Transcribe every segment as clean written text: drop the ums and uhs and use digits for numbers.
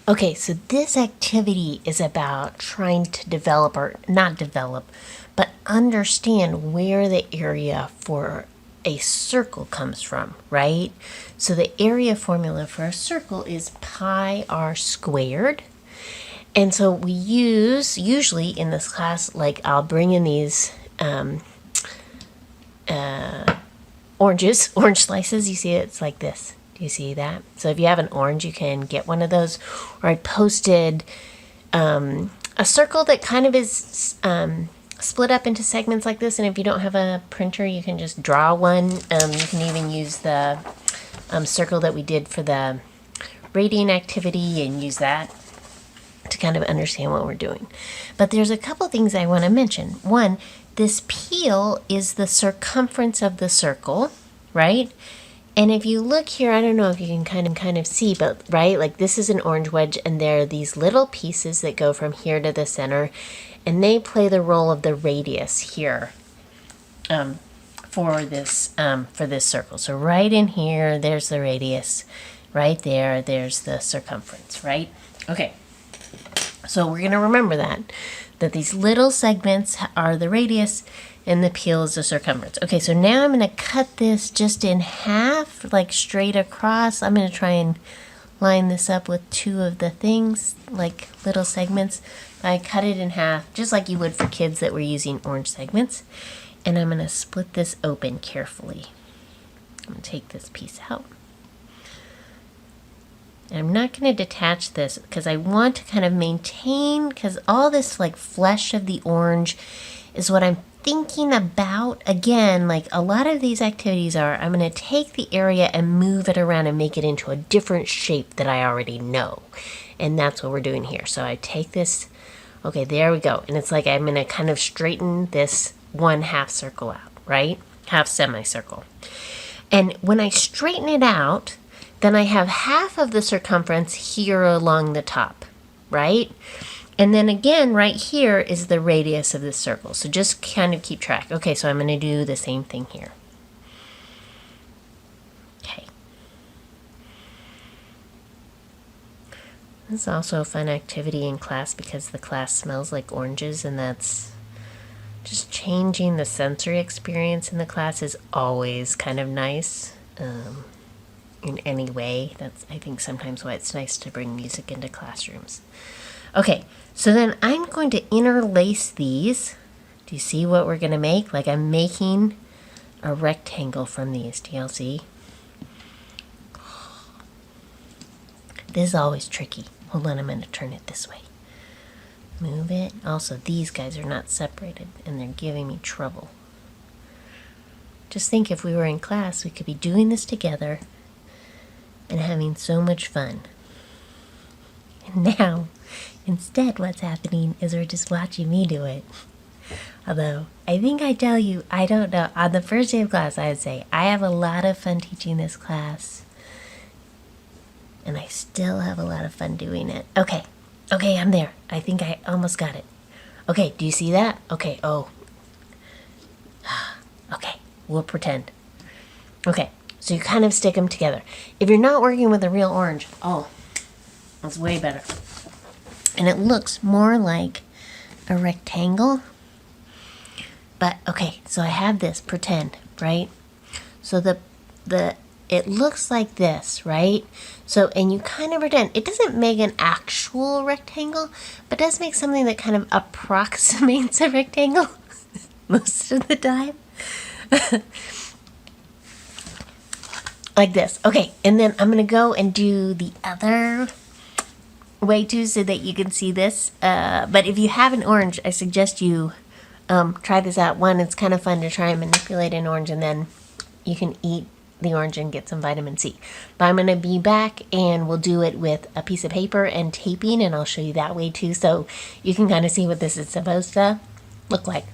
Okay, so this activity is about trying to develop, or not develop, but understand where the area for a circle comes from, right? So the area formula for a circle is pi r squared. And so we use, usually in this class, like I'll bring in these orange slices. You see it's like this. Do you see that? So if you have an orange, you can get one of those. Or I posted a circle that kind of is split up into segments like this. And if you don't have a printer, you can just draw one. You can even use the circle that we did for the rating activity and use that to kind of understand what we're doing. But there's a couple things I want to mention. One, this peel is the circumference of the circle, right? And if you look here, I don't know if you can kind of see, but right, like this is an orange wedge, and there are these little pieces that go from here to the center, and they play the role of the radius here for this circle. So right in here, there's the radius. Right there, there's the circumference, right? Okay. So we're going to remember that these little segments are the radius and the peel is the circumference. Okay, so now I'm going to cut this just in half, like straight across. I'm going to try and line this up with two of the things, like little segments. I cut it in half, just like you would for kids that were using orange segments. And I'm going to split this open carefully. I'm going to take this piece out. And I'm not going to detach this because I want to kind of maintain, because all this like flesh of the orange is what I'm thinking about. Again, like a lot of these activities are, I'm going to take the area and move it around and make it into a different shape that I already know. And that's what we're doing here. So I take this, okay, there we go. And it's like I'm going to kind of straighten this one half circle out, right? Half semicircle. And when I straighten it out, then I have half of the circumference here along the top, right? And then again, right here is the radius of this circle. So just kind of keep track. Okay, so I'm going to do the same thing here. Okay. This is also a fun activity in class because the class smells like oranges, and that's just changing the sensory experience in the class is always kind of nice. In any way. That's, I think, sometimes why it's nice to bring music into classrooms. Okay, so then I'm going to interlace these. Do you see what we're going to make? Like I'm making a rectangle from these. Do y'all see? This is always tricky. Hold on, I'm going to turn it this way. Move it. Also, these guys are not separated, and they're giving me trouble. Just think, if we were in class, we could be doing this together and having so much fun. And now, instead, what's happening is we're just watching me do it. Although, I think I tell you, I don't know, on the first day of class, I would say, I have a lot of fun teaching this class. And I still have a lot of fun doing it. Okay, I'm there. I think I almost got it. Okay, do you see that? Okay, oh. Okay, we'll pretend. Okay. So you kind of stick them together. If you're not working with a real orange, oh, that's way better. And it looks more like a rectangle. But okay, so I have this, pretend, right? So it looks like this, right? So, and you kind of pretend. It doesn't make an actual rectangle, but does make something that kind of approximates a rectangle most of the time. Like this. Okay, and then I'm going to go and do the other way too so that you can see this. But if you have an orange, I suggest you try this out. One, it's kind of fun to try and manipulate an orange, and then you can eat the orange and get some vitamin C. But I'm going to be back and we'll do it with a piece of paper and taping, and I'll show you that way too so you can kind of see what this is supposed to look like.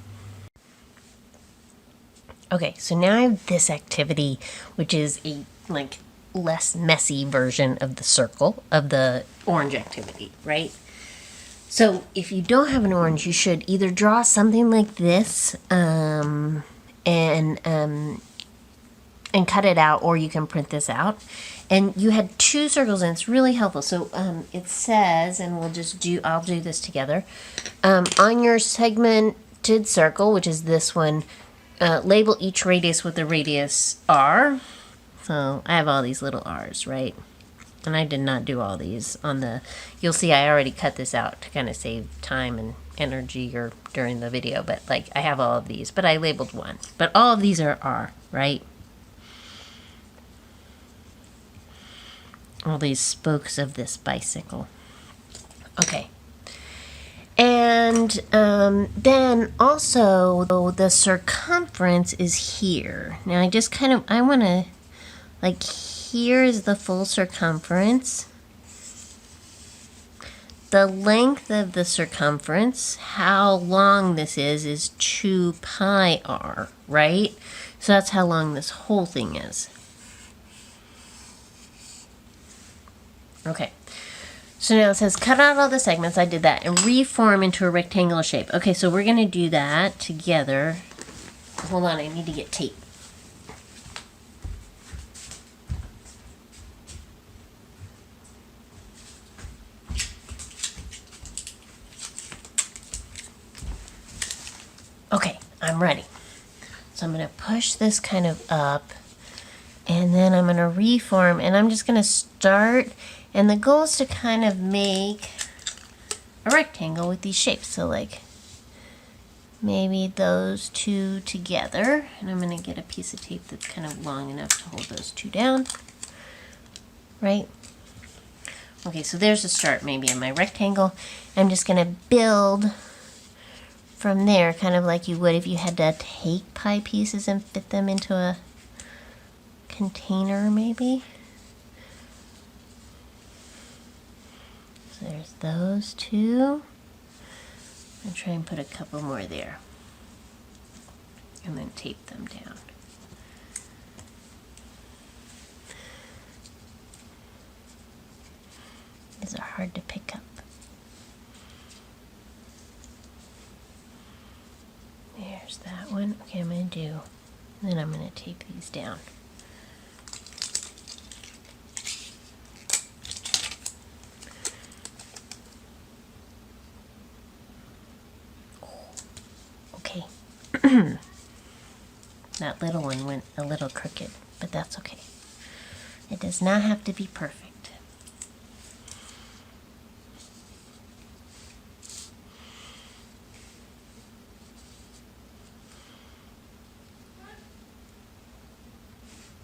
Okay, so now I have this activity, which is a like less messy version of the circle of the orange activity, right? So if you don't have an orange, you should either draw something like this, and and cut it out, or you can print this out. And you had 2 circles, and it's really helpful. So it says, and I'll do this together. On your segmented circle, which is this one, label each radius with the radius R. So I have all these little R's, right? And I did not do all these on the, you'll see I already cut this out to kind of save time and energy or during the video, but like I have all of these, but I labeled one. But all of these are R, right? All these spokes of this bicycle. Okay. And then also the circumference is here. Now I want to, like, here is the full circumference. The length of the circumference, how long this is 2 pi r, right? So that's how long this whole thing is. Okay. So now it says cut out all the segments. I did that. And reform into a rectangular shape. Okay, so we're going to do that together. Hold on, I need to get tape. Okay, I'm ready. So I'm going to push this kind of up, and then I'm going to reform, and I'm just going to start, and the goal is to kind of make a rectangle with these shapes. So like maybe those 2 together, and I'm going to get a piece of tape that's kind of long enough to hold those 2 down, right? Okay, so there's a start maybe in my rectangle. I'm just going to build from there, kind of like you would if you had to take pie pieces and fit them into a container, maybe. So there's those 2. I'll try and put a couple more there. And then tape them down. These are hard to pick up. There's that one. Okay, I'm going to do, and then I'm going to tape these down. Okay. That little one went a little crooked, but that's okay. It does not have to be perfect.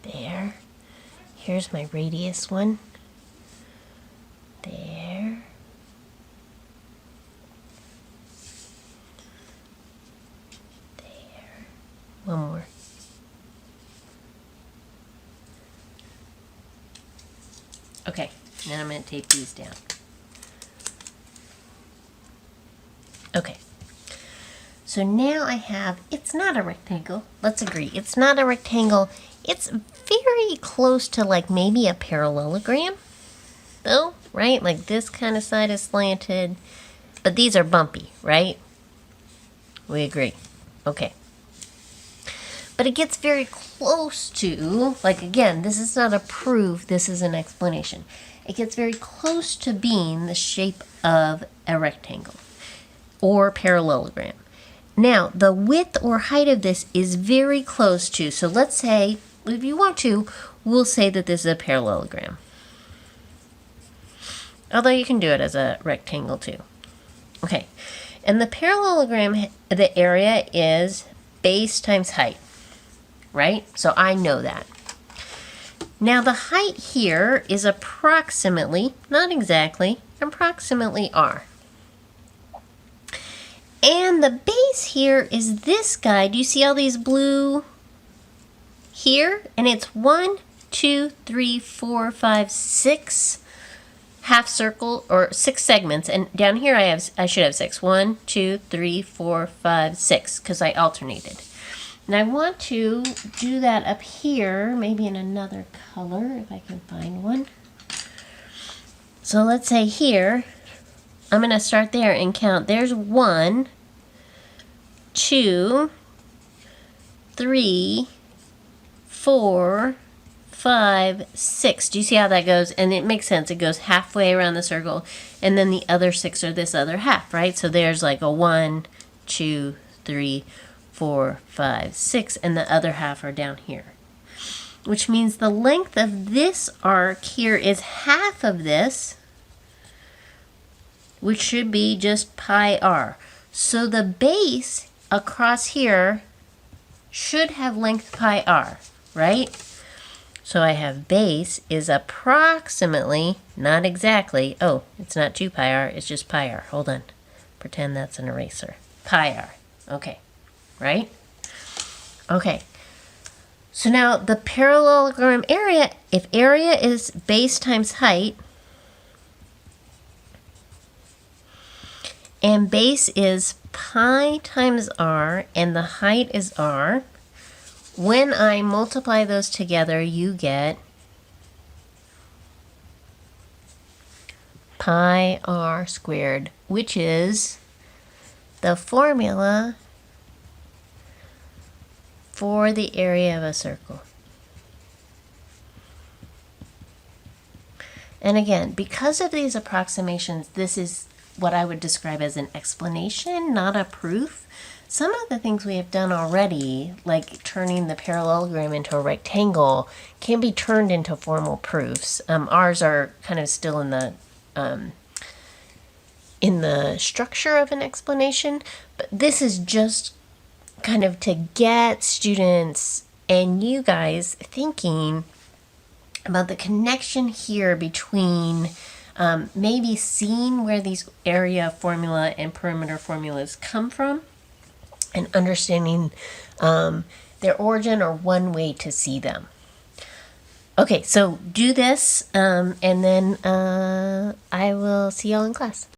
There. Here's my radius one. There. There. One more. Okay, then I'm going to tape these down. Okay. So now I have, it's not a rectangle. Let's agree. It's not a rectangle. It's very close to like maybe a parallelogram, though, right? Like this kind of side is slanted, but these are bumpy, right? We agree. Okay. But it gets very close to, like again, this is not a proof, this is an explanation. It gets very close to being the shape of a rectangle or parallelogram. Now, the width or height of this is very close to, so let's say, if you want to, we'll say that this is a parallelogram. Although you can do it as a rectangle too. Okay, and the parallelogram, the area is base times height, right? So I know that. Now the height here is approximately, not exactly, approximately R. And the base here is this guy. Do you see all these blue here? And it's 1, 2, 3, 4, 5, 6 half circle or 6 segments. And down here I should have 6. 1, 2, 3, 4, 5, 6 because I alternated. And I want to do that up here, maybe in another color if I can find one. So let's say here, I'm going to start there and count. There's 1, 2, 3, 4, 5, 6. Do you see how that goes? And it makes sense. It goes halfway around the circle, and then the other 6 are this other half, right? So there's like a 1, 2, 3, 4, 5, 6, and the other half are down here. Which means the length of this arc here is half of this, which should be just pi r. So the base across here should have length pi r, right? So I have base is approximately, not exactly, oh, it's not 2 pi r, it's just pi r. Hold on. Pretend that's an eraser. Pi r. Okay. Right? Okay. So now the parallelogram area, if area is base times height, and base is pi times r, and the height is r, when I multiply those together, you get pi r squared, which is the formula for the area of a circle. And again, because of these approximations, this is what I would describe as an explanation, not a proof. Some of the things we have done already, like turning the parallelogram into a rectangle, can be turned into formal proofs. Ours are kind of still in the structure of an explanation, but this is just kind of to get students and you guys thinking about the connection here between maybe seeing where these area formula and perimeter formulas come from and understanding their origin or one way to see them. Okay, so do this and then I will see y'all in class.